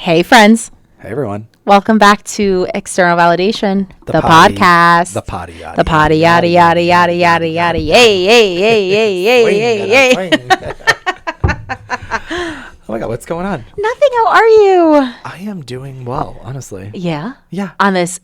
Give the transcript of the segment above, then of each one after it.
Hey, friends. Hey, everyone. Welcome back to External Validation, the potty, podcast. The potty yada. The potty yada, yada, yada, yada, yada. Yay, yay, yay, yay, yay, yay, yay. Oh, my God. What's going on? Nothing. How are you? I am doing well, honestly. Yeah? Yeah. On this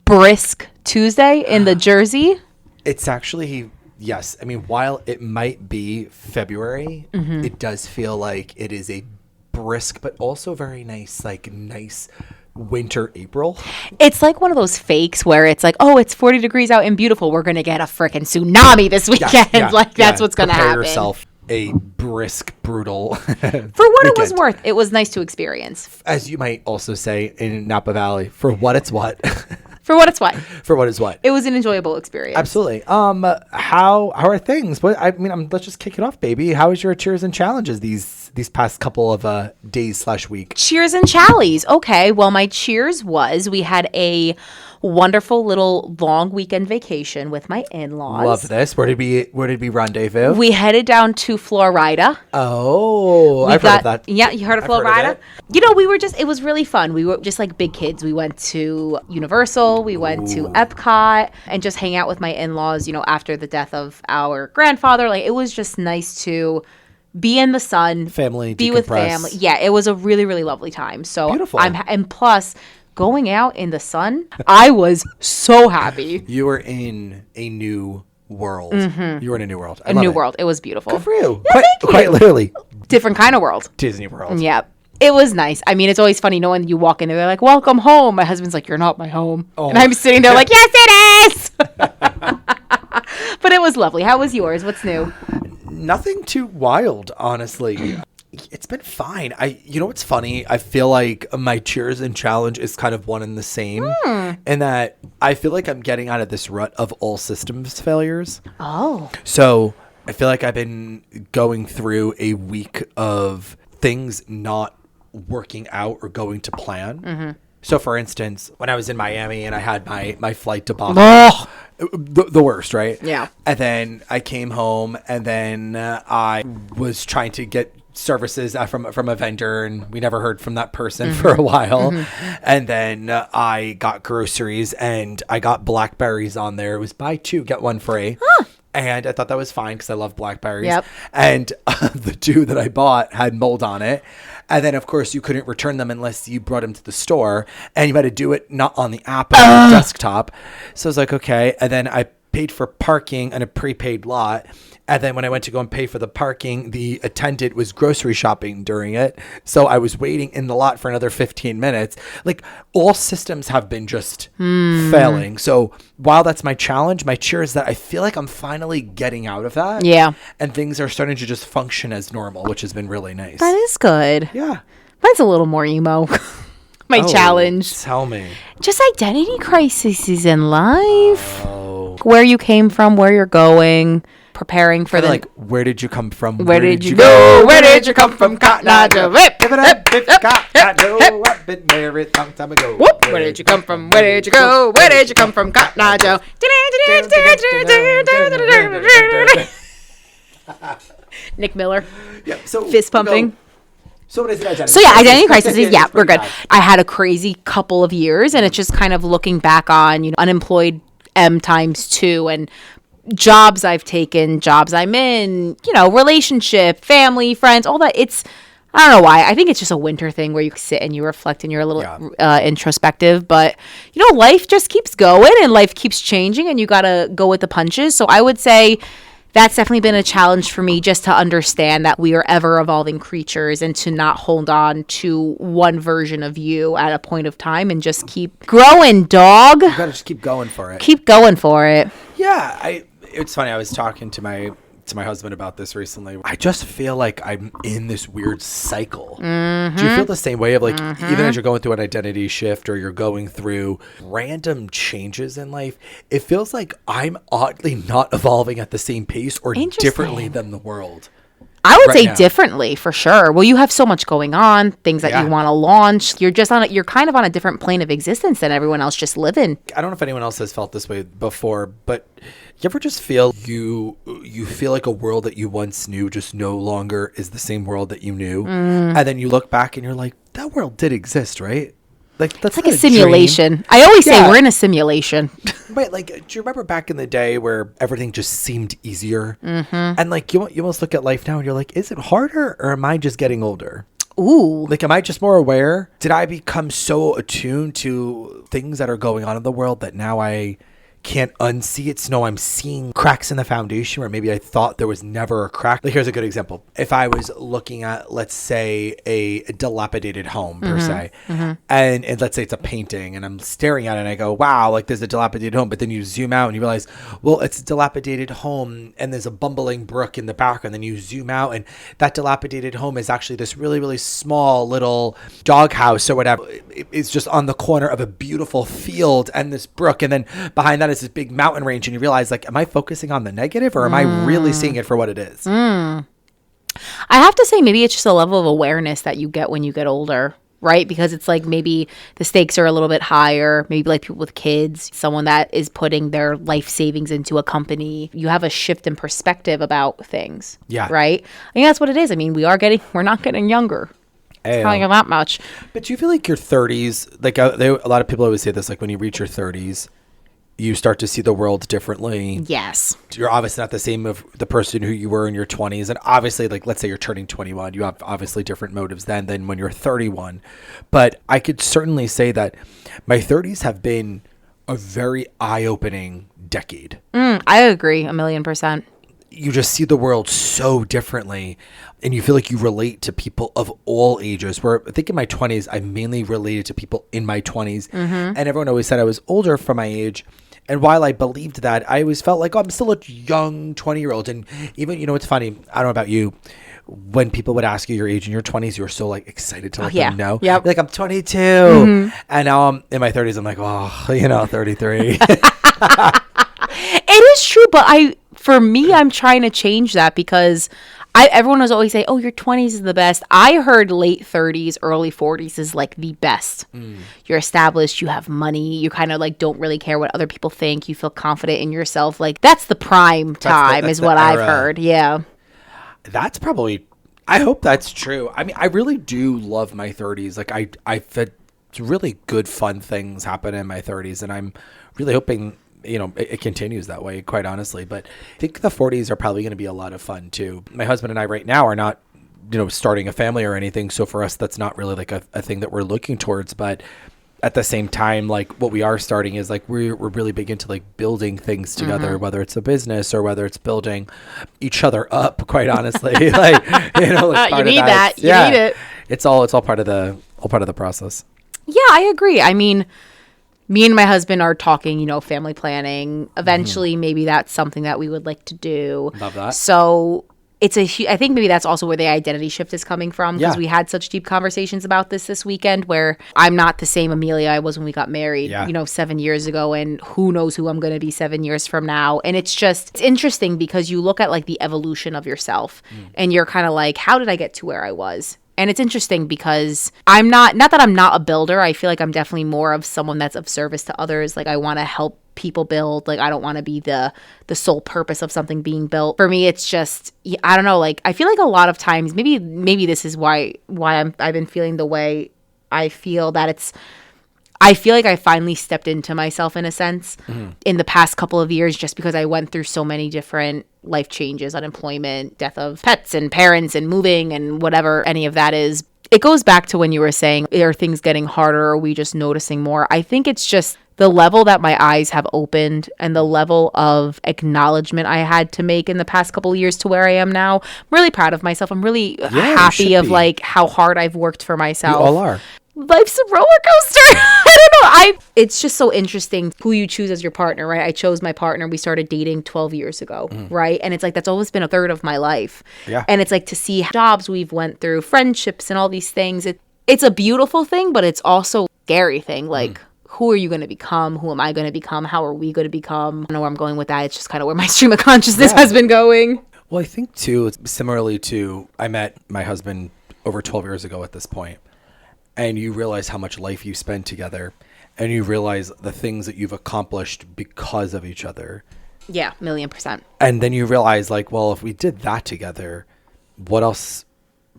brisk Tuesday in the Jersey? It's actually, yes. I mean, while it might be February, it does feel like it is a brisk, but also very nice, nice winter April. It's like one of those fakes where it's like, oh, it's 40 degrees out and beautiful. We're going to get a freaking tsunami this weekend. That's what's going to happen. Prepare yourself a brisk, brutal For what it was worth, it was nice to experience. As you might also say in Napa Valley, for what it's what. For what it's what. For what is what. It was an enjoyable experience. Absolutely. How are things? Let's just kick it off, baby. How was your cheers and challenges these past couple of days/week? Cheers and challies. Okay. Well, my cheers was we had a wonderful little long weekend vacation with my in-laws. Love this. Where did we rendezvous? We headed down to Florida. Oh, I've heard of that. Yeah, you heard of Florida? It was really fun. We were just like big kids. We went to Universal, we went to Epcot, and just hang out with my in-laws, after the death of our grandfather. Like, it was just nice to be in the sun, family, be with family. Yeah, it was a really, really lovely time. So beautiful. And plus, going out in the sun, I was so happy. You were in a new world. Mm-hmm. You were in a new world. A new world. It was beautiful. Good for you. Yeah, quite literally. Different kind of world. Disney World. Yeah. It was nice. I mean, it's always funny knowing you walk in there, they're like, welcome home. My husband's like, you're not my home. Oh. And I'm sitting there like, yes, it is. But it was lovely. How was yours? What's new? Nothing too wild, honestly. It's been fine. You know what's funny? I feel like my cheers and challenge is kind of one and the same. In that I feel like I'm getting out of this rut of all systems failures. Oh. So I feel like I've been going through a week of things not working out or going to plan. Mm-hmm. So for instance, when I was in Miami and I had my flight to Boston, the worst, right? Yeah. And then I came home and then I was trying to get services from a vendor, and we never heard from that person for a while. And then I got groceries and I got blackberries on there. It was buy two, get one free. And I thought that was fine because I love blackberries. Yep. And the two that I bought had mold on it. And then, of course, you couldn't return them unless you brought them to the store. And you had to do it not on the app, but on the desktop. So I was like, okay. And then I paid for parking on a prepaid lot. And then when I went to go and pay for the parking, the attendant was grocery shopping during it. So I was waiting in the lot for another 15 minutes. Like, all systems have been just failing. So while that's my challenge, my cheer is that I feel like I'm finally getting out of that. Yeah. And things are starting to just function as normal, which has been really nice. That is good. Yeah. Mine's a little more emo. My challenge. Tell me. Just identity crises in life. Oh. Where you came from, where you're going. Preparing for the where did you come from? Where did you go? Where did you come from? Cotton Eye Joe. I've been married a long time ago. Where did you come from? Where did you go? Where did you come from? Cotton Eye Joe. Nick Miller. Yeah, so fist pumping. So what is it? Identity crisis. Yeah, we're good. I had a crazy couple of years, and it's just kind of looking back on, unemployed M×2 and jobs I've taken, jobs I'm in, relationship, family, friends, all that. I don't know why. I think it's just a winter thing where you sit and you reflect and you're a little introspective. But, life just keeps going and life keeps changing and you got to go with the punches. So I would say that's definitely been a challenge for me, just to understand that we are ever evolving creatures and to not hold on to one version of you at a point of time and just keep growing, dog. You got to just keep going for it. Keep going for it. Yeah, it's funny. I was talking to my husband about this recently. I just feel like I'm in this weird cycle. Mm-hmm. Do you feel the same way of even as you're going through an identity shift or you're going through random changes in life, it feels like I'm oddly not evolving at the same pace or differently than the world. I would right say now? differently for sure. Well, you have so much going on, things that Yeah. you want to launch. You're just you're kind of on a different plane of existence than everyone else just living. I don't know if anyone else has felt this way before, but you ever just feel you feel like a world that you once knew just no longer is the same world that you knew, and then you look back and you're like, that world did exist, right? Like that's It's like not a simulation. dream. I always say Yeah. we're in a simulation. Right, like, do you remember back in the day where everything just seemed easier? Mm-hmm. And like you almost look at life now and you're like, is it harder or am I just getting older? Ooh. Like, am I just more aware? Did I become so attuned to things that are going on in the world that now I can't unsee it? So no, I'm seeing cracks in the foundation where maybe I thought there was never a crack. Like, here's a good example. If I was looking at, let's say, a dilapidated home per se, and let's say it's a painting and I'm staring at it and I go, wow, like there's a dilapidated home. But then you zoom out and you realize, well, it's a dilapidated home and there's a bumbling brook in the background. Then you zoom out and that dilapidated home is actually this really, really small little doghouse or whatever. It's just on the corner of a beautiful field and this brook. And then behind that is this big mountain range. And you realize, like, am I focusing on the negative or am I really seeing it for what it is? I have to say maybe it's just a level of awareness that you get when you get older, right? Because it's like maybe the stakes are a little bit higher. Maybe like people with kids, someone that is putting their life savings into a company. You have a shift in perspective about things. Yeah. Right? I think that's what it is. I mean, we're not getting younger. It's telling you that much. But do you feel like your 30s, like a lot of people always say this, like when you reach your 30s, you start to see the world differently. Yes. You're obviously not the same of the person who you were in your 20s. And obviously, like, let's say you're turning 21, you have obviously different motives then than when you're 31. But I could certainly say that my 30s have been a very eye-opening decade. I agree 1,000,000%. You just see the world so differently and you feel like you relate to people of all ages, where I think in my 20s, I mainly related to people in my 20s. And everyone always said I was older for my age. And while I believed that, I always felt like, oh, I'm still a young 20-year-old. And even, you know, it's funny. I don't know about you. When people would ask you your age in your 20s, you were so like excited to let them know. Yep. Like, I'm 22. And now I'm in my 30s. I'm like, oh, you know, 33. It is true. But for me, I'm trying to change that because everyone was always saying, oh, your 20s is the best. I heard late 30s, early 40s is like the best. You're established, you have money, you kind of like don't really care what other people think, you feel confident in yourself. Like that's the prime time is what I've heard. Yeah. That's probably, I hope that's true. I mean, I really do love my 30s. Like I've had really good, fun things happen in my 30s, and I'm really hoping, you know, it continues that way, quite honestly. But I think the 40s are probably going to be a lot of fun too. My husband and I right now are not, you know, starting a family or anything. So for us, that's not really like a thing that we're looking towards. But at the same time, like what we are starting is like we're really big into like building things together, whether it's a business or whether it's building each other up, quite honestly. Like, you know, like you need that. You need it. It's all part of the process. Yeah, I agree. I mean, me and my husband are talking, you know, family planning. Eventually, maybe that's something that we would like to do. Love that. So I think maybe that's also where the identity shift is coming from, because we had such deep conversations about this weekend, where I'm not the same Amelia I was when we got married, you know, 7 years ago, and who knows who I'm going to be 7 years from now. And it's interesting because you look at like the evolution of yourself and you're kind of like, how did I get to where I was? And it's interesting because I'm not that I'm not a builder. I feel like I'm definitely more of someone that's of service to others. Like I want to help people build. Like I don't want to be the sole purpose of something being built. For me, it's just, I don't know. Like I feel like a lot of times, maybe this is why I've been feeling the way I feel, that I feel like I finally stepped into myself in a sense in the past couple of years, just because I went through so many different life changes, unemployment, death of pets and parents and moving and whatever any of that is. It goes back to when you were saying, are things getting harder? Or are we just noticing more? I think it's just the level that my eyes have opened and the level of acknowledgement I had to make in the past couple of years to where I am now. I'm really proud of myself. I'm really happy of like how hard I've worked for myself. You all are. Life's a roller coaster. I don't know. It's just so interesting who you choose as your partner, right? I chose my partner. We started dating 12 years ago, right? And it's like, that's always been a third of my life. Yeah. And it's like to see jobs we've went through, friendships and all these things. It's a beautiful thing, but it's also a scary thing. Like, who are you going to become? Who am I going to become? How are we going to become? I don't know where I'm going with that. It's just kind of where my stream of consciousness has been going. Well, I think too, it's similarly to, I met my husband over 12 years ago at this point, and you realize how much life you spend together, and you realize the things that you've accomplished because of each other. Yeah, 1,000,000%. And then you realize, like, well, if we did that together, what else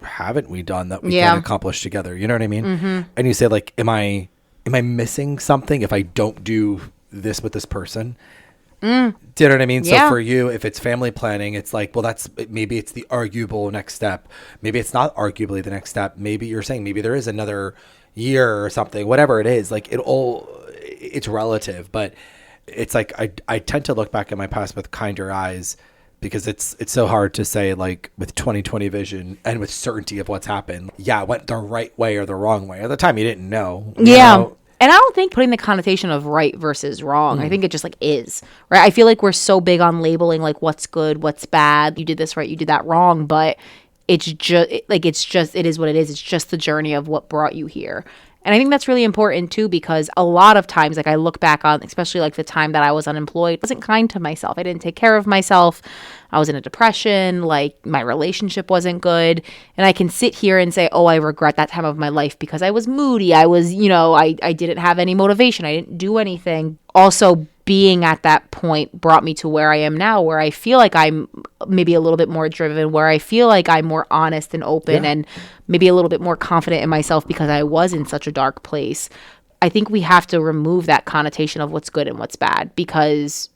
haven't we done that we can accomplish together? You know what I mean? Mm-hmm. And you say, like, am I missing something if I don't do this with this person? Do you know what I mean? Yeah. So for you, if it's family planning, it's like, well, maybe it's the arguable next step. Maybe it's not arguably the next step. Maybe you're saying maybe there is another year or something, whatever it is. Like it's relative, but it's like I tend to look back at my past with kinder eyes, because it's so hard to say, like, with 20/20 vision and with certainty of what's happened. Yeah, it went the right way or the wrong way. At the time, you didn't know. You know? And I don't think putting the connotation of right versus wrong. I think it just, like, is, right? I feel like we're so big on labeling, like, what's good, what's bad. You did this right, you did that wrong. But it is what it is. It's just the journey of what brought you here. And I think that's really important too, because a lot of times, like, I look back on, especially like the time that I was unemployed, I wasn't kind to myself. I didn't take care of myself. I was in a depression. Like, my relationship wasn't good. And I can sit here and say, oh, I regret that time of my life because I was moody. I was, I didn't have any motivation. I didn't do anything. Also, being at that point brought me to where I am now, where I feel like I'm maybe a little bit more driven, where I feel like I'm more honest and open and maybe a little bit more confident in myself because I was in such a dark place. I think we have to remove that connotation of what's good and what's bad, because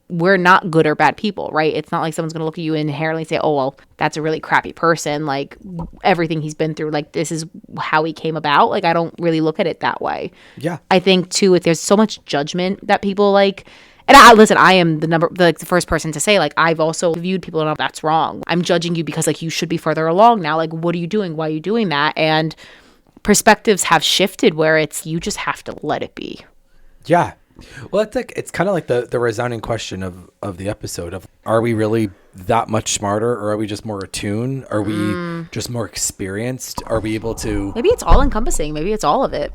we're not good or bad people, right? It's not like someone's going to look at you and inherently say, oh, well, that's a really crappy person. Like, everything he's been through, like, this is how he came about. Like, I don't really look at it that way. Yeah. I think too, if there's so much judgment that people like, and I am the first person to say, like, I've also viewed people and that's wrong. I'm judging you because, like, you should be further along now. Like, what are you doing? Why are you doing that? And perspectives have shifted where you just have to let it be. Yeah. Well, it's kind of like the resounding question of the episode of, are we really that much smarter, or are we just more attuned? Are we just more experienced? Are we able to... Maybe it's all encompassing. Maybe it's all of it.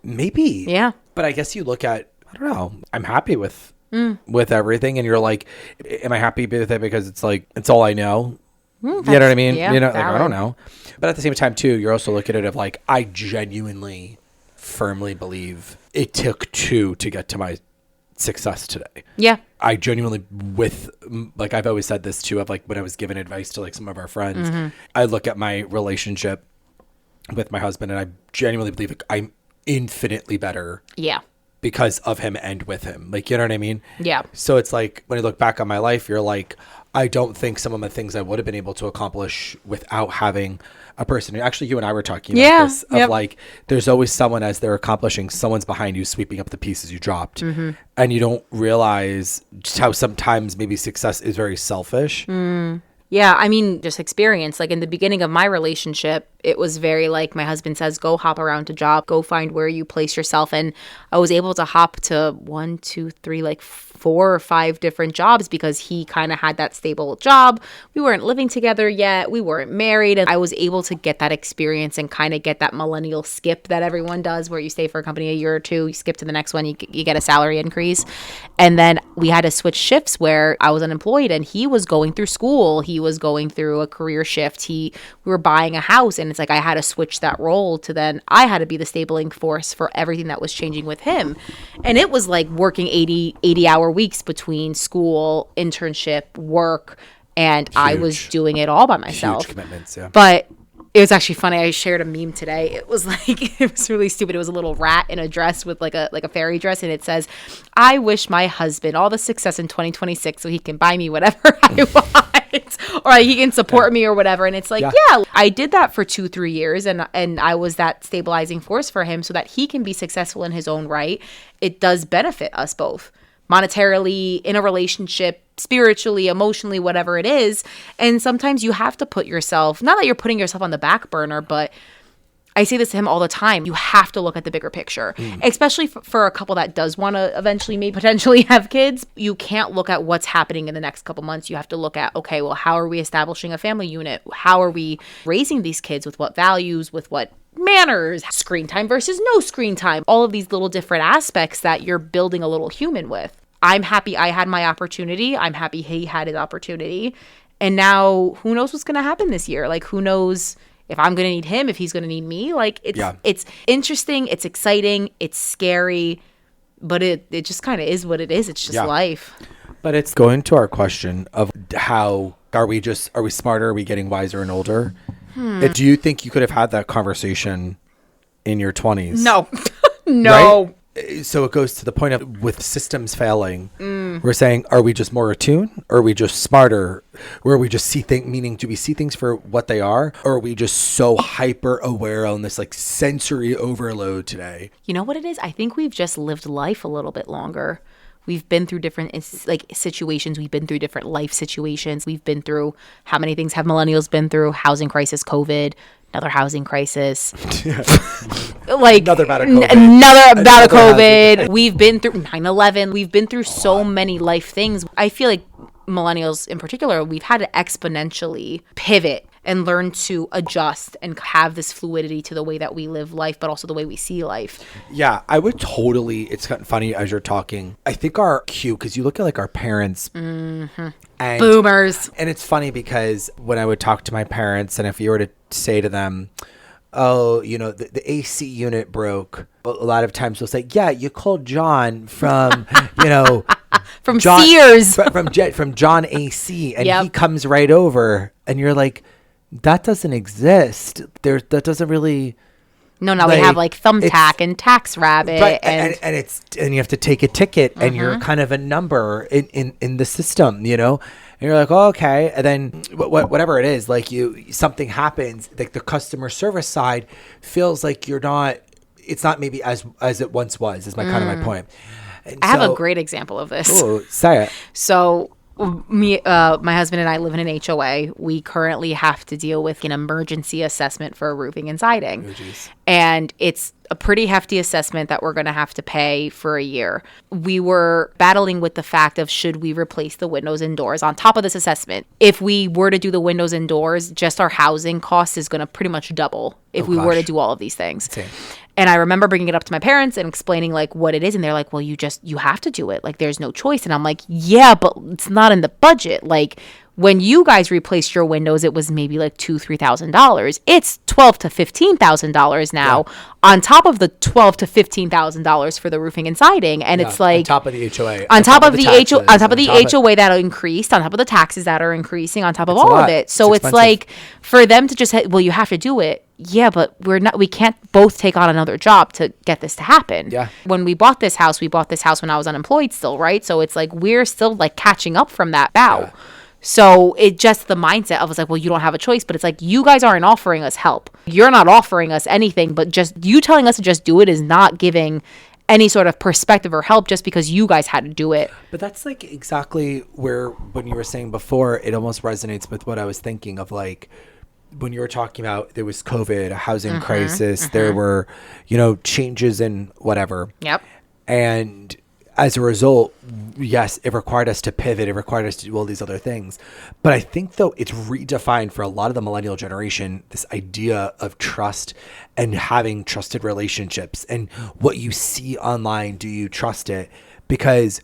Maybe. Yeah. But I guess you look at, I don't know, I'm happy with everything. And you're like, am I happy with it because it's like, it's all I know? You know what I mean? Yeah, like, I don't know. But at the same time too, you're also looking at it of like, I genuinely firmly believe it took two to get to my success today. Yeah. I genuinely, like, I've always said this too, of like, when I was giving advice to like some of our friends, I look at my relationship with my husband and I genuinely believe, like, I'm infinitely better. Yeah. Because of him and with him. Like, you know what I mean? Yeah. So it's like, when you look back on my life, you're like, I don't think some of the things I would have been able to accomplish without having a person. Actually, you and I were talking about this of like, there's always someone, as they're accomplishing, someone's behind you sweeping up the pieces you dropped. And you don't realize just how sometimes maybe success is very selfish. Yeah, I mean, just experience. Like, in the beginning of my relationship, it was very like, my husband says, go hop around to job, go find where you place yourself. And I was able to hop to 1, 2, 3, like 4 or 5 different jobs because he kind of had that stable job. We weren't living together yet. We weren't married. And I was able to get that experience and kind of get that millennial skip that everyone does, where you stay for a company a year or two, you skip to the next one, you get a salary increase. And then we had to switch shifts where I was unemployed and he was going through school. He was going through a career shift. We were buying a house, and it's like I had to switch that role to then I had to be the stabling force for everything that was changing with him. And it was like working 80-hour weeks between school, internship, work, and huge. I was doing it all by myself. Huge commitments, yeah. But it was actually funny. I shared a meme today. It was like, it was really stupid. It was a little rat in a dress with like a fairy dress, and it says, I wish my husband all the success in 2026 so he can buy me whatever I want. Or he can support me or whatever. And it's like, yeah, I did that for 2-3 years, and I was that stabilizing force for him so that he can be successful in his own right. It does benefit us both, monetarily, in a relationship, spiritually, emotionally, whatever it is. And sometimes you have to put yourself, not that you're putting yourself on the back burner, but I say this to him all the time. You have to look at the bigger picture, especially for a couple that does want to eventually maybe potentially have kids. You can't look at what's happening in the next couple months. You have to look at, okay, well, how are we establishing a family unit? How are we raising these kids? With what values? With what manners? Screen time versus no screen time? All of these little different aspects that you're building a little human with. I'm happy I had my opportunity. I'm happy he had his opportunity. And now who knows what's going to happen this year? Like, who knows if I'm going to need him, if he's going to need me? Like, it's interesting. It's exciting. It's scary. But it just kind of is what it is. It's just life. But it's going to our question of how are we smarter? Are we getting wiser and older? Do you think you could have had that conversation in your 20s? No. No. Right? So it goes to the point of with systems failing, we're saying, are we just more attuned? Or are we just smarter? Where we just see things, meaning do we see things for what they are? Or are we just so hyper aware on this like sensory overload today? You know what it is? I think we've just lived life a little bit longer. We've been through different like situations. We've been through different life situations. We've been through, how many things have millennials been through? Housing crisis, COVID, another housing crisis. Like another bout of COVID. Another bout of COVID. We've been through 9/11. We've been through so many life things. I feel like millennials in particular, we've had to exponentially pivot and learn to adjust and have this fluidity to the way that we live life, but also the way we see life. Yeah, I would totally, it's kind of funny as you're talking. I think our cue, because you look at like our parents. And, boomers. And it's funny because when I would talk to my parents, and if you were to say to them, oh, you know, the AC unit broke, a lot of times they'll say, yeah, you called John from, you know, from John, Sears. From John AC, and he comes right over, and you're like, that doesn't exist. That doesn't really. No, we have like Thumbtack and Tax Rabbit, right, and you have to take a ticket, and you're kind of a number in the system, you know. And you're like, oh, okay, and then whatever it is, like something happens, like the customer service side feels like you're not. It's not maybe as it once was. Is kind of my point. And I have a great example of this. Oh, say it. So my husband and I live in an HOA. We currently have to deal with an emergency assessment for roofing and siding. Oh, and it's a pretty hefty assessment that we're going to have to pay for a year. We were battling with the fact of should we replace the windows and doors on top of this assessment. If we were to do the windows and doors, just our housing cost is going to pretty much double if we were to do all of these things. Same. And I remember bringing it up to my parents and explaining like what it is. And they're like, well, you have to do it. Like there's no choice. And I'm like, yeah, but it's not in the budget. Like when you guys replaced your windows, it was maybe like $2,000-$3,000. It's $12,000 to $15,000 now on top of the $12,000 to $15,000 for the roofing and siding. And it's like on top of the HOA, on top of the HOA that increased, on top of the taxes that are increasing, on top of all of it. So it's like for them to just say, well, you have to do it. Yeah, but we can't both take on another job to get this to happen. Yeah. When we bought this house when I was unemployed still, right? So it's like we're still like catching up from that bow. Yeah. So it just the mindset of was like, well, you don't have a choice, but it's like you guys aren't offering us help. You're not offering us anything, but just you telling us to just do it is not giving any sort of perspective or help just because you guys had to do it. But that's like exactly where when you were saying before, it almost resonates with what I was thinking of like when you were talking about there was COVID, a housing crisis, there were, changes in whatever. Yep. And as a result, yes, it required us to pivot. It required us to do all these other things. But I think, though, it's redefined for a lot of the millennial generation, this idea of trust and having trusted relationships. And what you see online, do you trust it? Because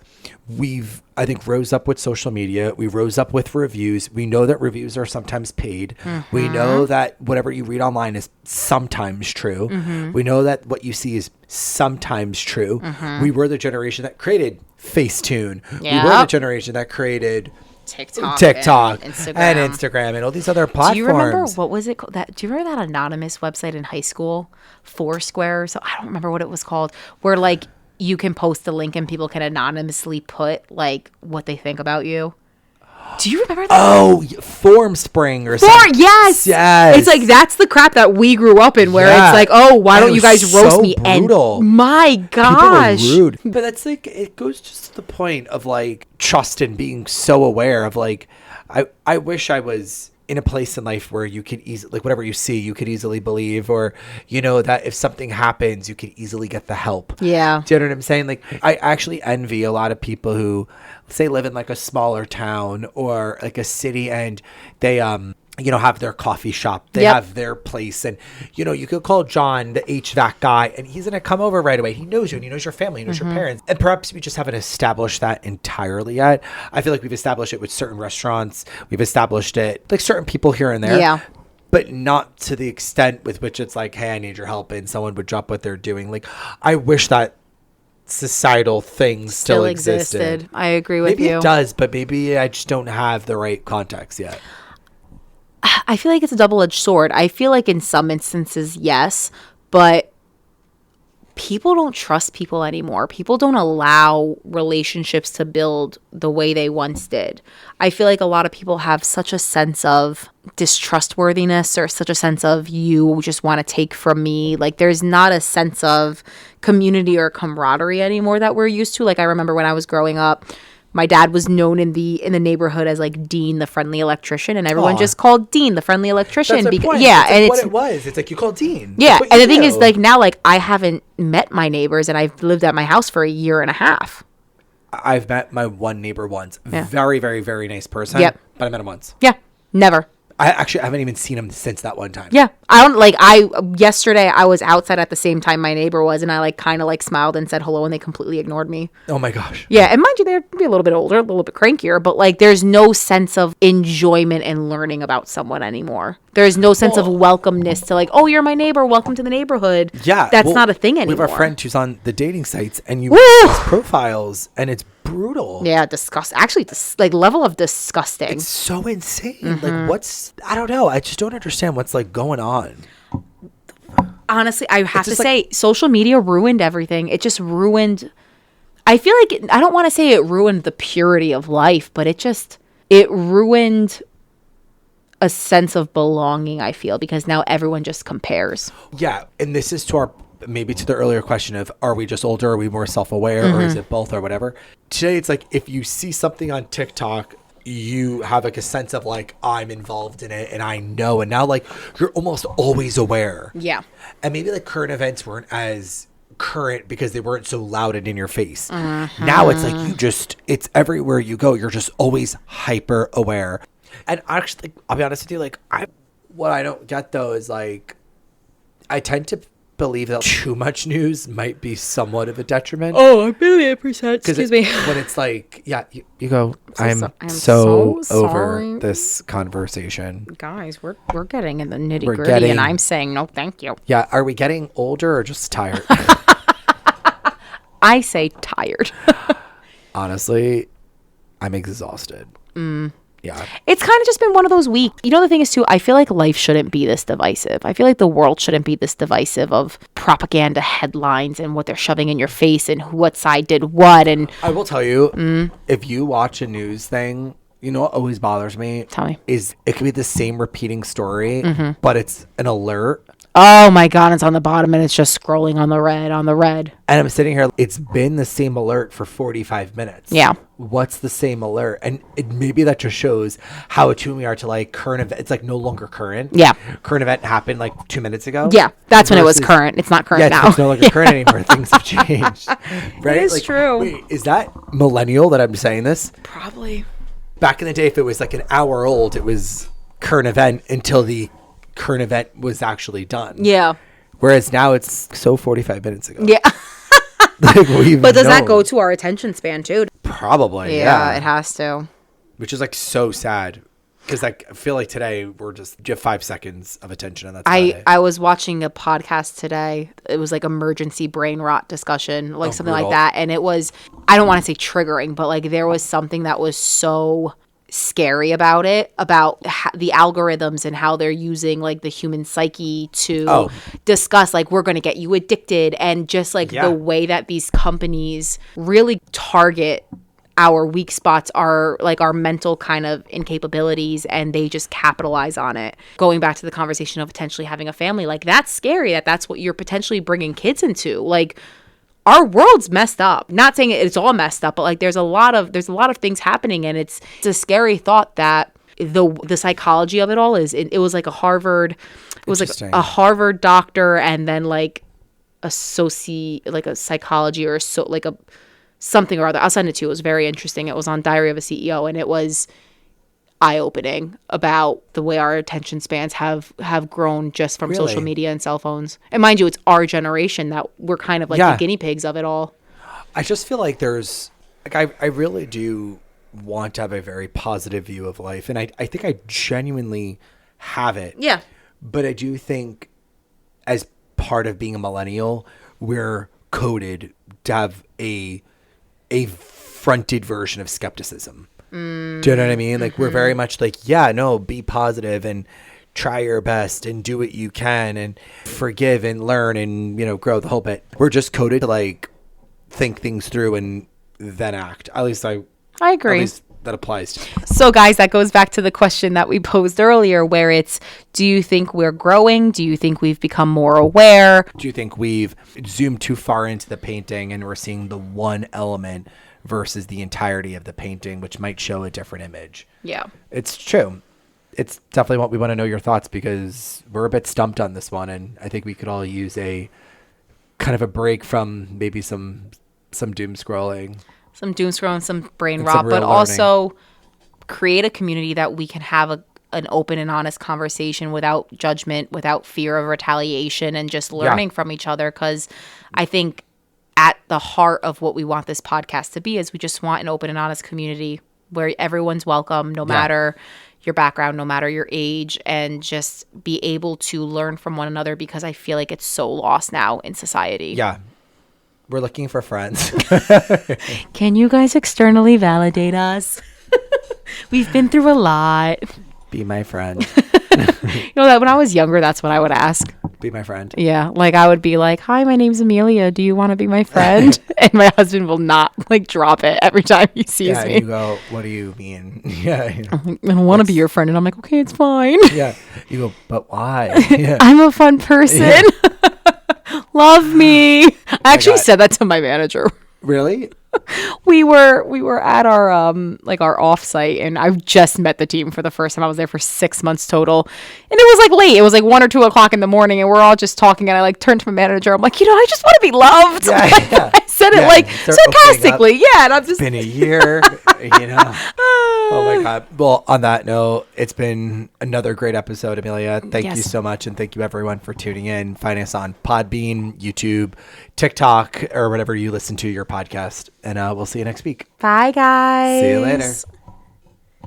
I think, rose up with social media. We rose up with reviews. We know that reviews are sometimes paid. Mm-hmm. We know that whatever you read online is sometimes true. Mm-hmm. We know that what you see is sometimes true. Mm-hmm. We were the generation that created Facetune. Yep. We were the generation that created TikTok and Instagram and all these other platforms. Do you remember what was it called? Do you remember that anonymous website in high school, Foursquare? So I don't remember what it was called. Where like you can post a link and people can anonymously put like what they think about you. Do you remember that? Oh, Formspring or something. Yes. It's like that's the crap that we grew up in, where it's like, oh, why don't you guys roast me? Brutal. And my gosh, people were rude. But that's like it goes just to the point of like trust and being so aware of like, I wish I was in a place in life where you could easily, like whatever you see, you could easily believe, or, that if something happens, you could easily get the help. Yeah. Do you know what I'm saying? Like, I actually envy a lot of people who, say, live in like a smaller town or like a city, and they have their coffee shop. They have their place. And, you could call John the HVAC guy and he's going to come over right away. He knows you and he knows your family, he knows your parents. And perhaps we just haven't established that entirely yet. I feel like we've established it with certain restaurants. We've established it like certain people here and there. Yeah. But not to the extent with which it's like, hey, I need your help. And someone would drop what they're doing. Like, I wish that societal things still existed. I agree with you. Maybe it does, but maybe I just don't have the right context yet. I feel like it's a double-edged sword. I feel like in some instances, yes, but people don't trust people anymore. People don't allow relationships to build the way they once did. I feel like a lot of people have such a sense of distrustworthiness or such a sense of you just want to take from me. Like there's not a sense of community or camaraderie anymore that we're used to. Like I remember when I was growing up, my dad was known in the neighborhood as like Dean, the friendly electrician, and everyone just called Dean the friendly electrician. That's my point. Yeah, it's and what it was. It's like you call Dean. Yeah, and the thing is, like now, like I haven't met my neighbors, and I've lived at my house for a year and a half. I've met my one neighbor once. Yeah. Very, very, very nice person. Yep. But I met him once. Yeah, never. I haven't even seen him since that one time. Yeah. Yesterday I was outside at the same time my neighbor was, and I like kind of like smiled and said hello, and they completely ignored me. Oh my gosh. Yeah. And mind you, they're maybe a little bit older, a little bit crankier, but like there's no sense of enjoyment and learning about someone anymore. There's no sense of welcomeness to like, oh, you're my neighbor. Welcome to the neighborhood. Yeah. That's not a thing anymore. We have a friend who's on the dating sites and you read his profiles and it's brutal. Yeah. Actually, like level of disgusting. It's so insane. Like I don't know. I just don't understand what's like going on. Honestly, I have to say social media ruined everything. It just ruined. I feel like I don't want to say it ruined the purity of life, but it ruined a sense of belonging, I feel, because now everyone just compares. Yeah. And this is to the earlier question of, are we just older? Are we more self-aware or is it both or whatever? Today, it's like, if you see something on TikTok, you have like a sense of like, I'm involved in it and I know. And now like, you're almost always aware. Yeah. And maybe like current events weren't as current because they weren't so loud and in your face. Now it's like, it's everywhere you go. You're just always hyper aware. And actually, I'll be honest with you, like, what I don't get, though, is, like, I tend to believe that too much news might be somewhat of a detriment. Oh, a million percent. Excuse me. When it's like, yeah, you go, I'm so over this conversation. Guys, we're getting in the nitty-gritty, and I'm saying no thank you. Yeah, are we getting older or just tired? I say tired. Honestly, I'm exhausted. Yeah. It's kind of just been one of those weeks. The thing is, too, I feel like life shouldn't be this divisive. I feel like the world shouldn't be this divisive of propaganda headlines and what they're shoving in your face and what side did what. And I will tell you, if you watch a news thing, you know what always bothers me? Tell me. Is it could be the same repeating story, but it's an alert. Oh my God, it's on the bottom and it's just scrolling on the red. And I'm sitting here, it's been the same alert for 45 minutes. Yeah. What's the same alert? And maybe that just shows how attuned we are to like current event. It's like no longer current. Yeah. Current event happened like 2 minutes ago. Yeah. That's when it was current. It's not current now. It's no longer current anymore. Things have changed. Right? It is true. Wait, is that millennial that I'm saying this? Probably. Back in the day, if it was like an hour old, it was current event until the current event was actually done. Yeah. Whereas now it's 45 minutes ago. Yeah. But does that go to our attention span too? Probably. Yeah, it has to. Which is like so sad. Because like, I feel like today we're just 5 seconds of attention and that's I was watching a podcast today. It was like emergency brain rot discussion, like something brutal. Like that. And it was, I don't want to say triggering, but like there was something that was so scary about it, about the algorithms and how they're using like the human psyche to discuss like we're going to get you addicted, and just like the way that these companies really target our weak spots are like our mental kind of incapabilities, and they just capitalize on it. Going back to the conversation of potentially having a family, like that's scary that's what you're potentially bringing kids into. Like our world's messed up. Not saying it's all messed up, but like there's a lot of things happening, and it's a scary thought that the psychology of it all is. It was like a Harvard doctor, and then like a psychology or something or other. I'll send it to you. It was very interesting. It was on Diary of a CEO, and it was eye-opening about the way our attention spans have grown just from Really? social media and cell phones. And mind you, it's our generation that we're kind of like the guinea pigs of it all. I just feel like there's like I really do want to have a very positive view of life, and I think I genuinely have it. Yeah. But I do think as part of being a millennial, we're coded to have a fronted version of skepticism. Do you know what I mean? Like we're very much like, yeah, no, be positive and try your best and do what you can and forgive and learn and, you know, grow the whole bit. We're just coded to like think things through and then act. At least I agree. At least that applies to me. So guys, that goes back to the question that we posed earlier, where it's, do you think we're growing? Do you think we've become more aware? Do you think we've zoomed too far into the painting and we're seeing the one element versus the entirety of the painting, which might show a different image? Yeah. It's true. It's definitely what we want to know your thoughts, because we're a bit stumped on this one, and I think we could all use a kind of a break from maybe some doom scrolling. Some brain rot, but also create a community that we can have an open and honest conversation without judgment, without fear of retaliation, and just learning from each other. Because I think at the heart of what we want this podcast to be is we just want an open and honest community where everyone's welcome, no matter your background, no matter your age, and just be able to learn from one another, because I feel like it's so lost now in society. Yeah. We're looking for friends. Can you guys externally validate us? We've been through a lot. Be my friend. You know, that when I was younger, that's what I would ask. Be my friend. Yeah. Like I would be like, hi, my name's Amelia. Do you want to be my friend? And my husband will not like drop it every time he sees me. You go, what do you mean? Yeah. You know, I don't want to be your friend. And I'm like, okay, it's fine. Yeah. You go, but why? Yeah. I'm a fun person. Yeah. Love me. I actually said that to my manager. Really? We were at our like our offsite, and I just met the team for the first time. I was there for 6 months total, and it was like late. It was like 1 or 2 o'clock in the morning, and we're all just talking. And I like turned to my manager. I'm like, I just want to be loved. Yeah, yeah. I said it like sarcastically. Yeah, and I'm just. It's been a year, Oh my God. Well, on that note, it's been another great episode, Amelia. Thank you so much, and thank you everyone for tuning in. Find us on Podbean, YouTube, TikTok, or whatever you listen to your podcast. And we'll see you next week. Bye, guys. See you later.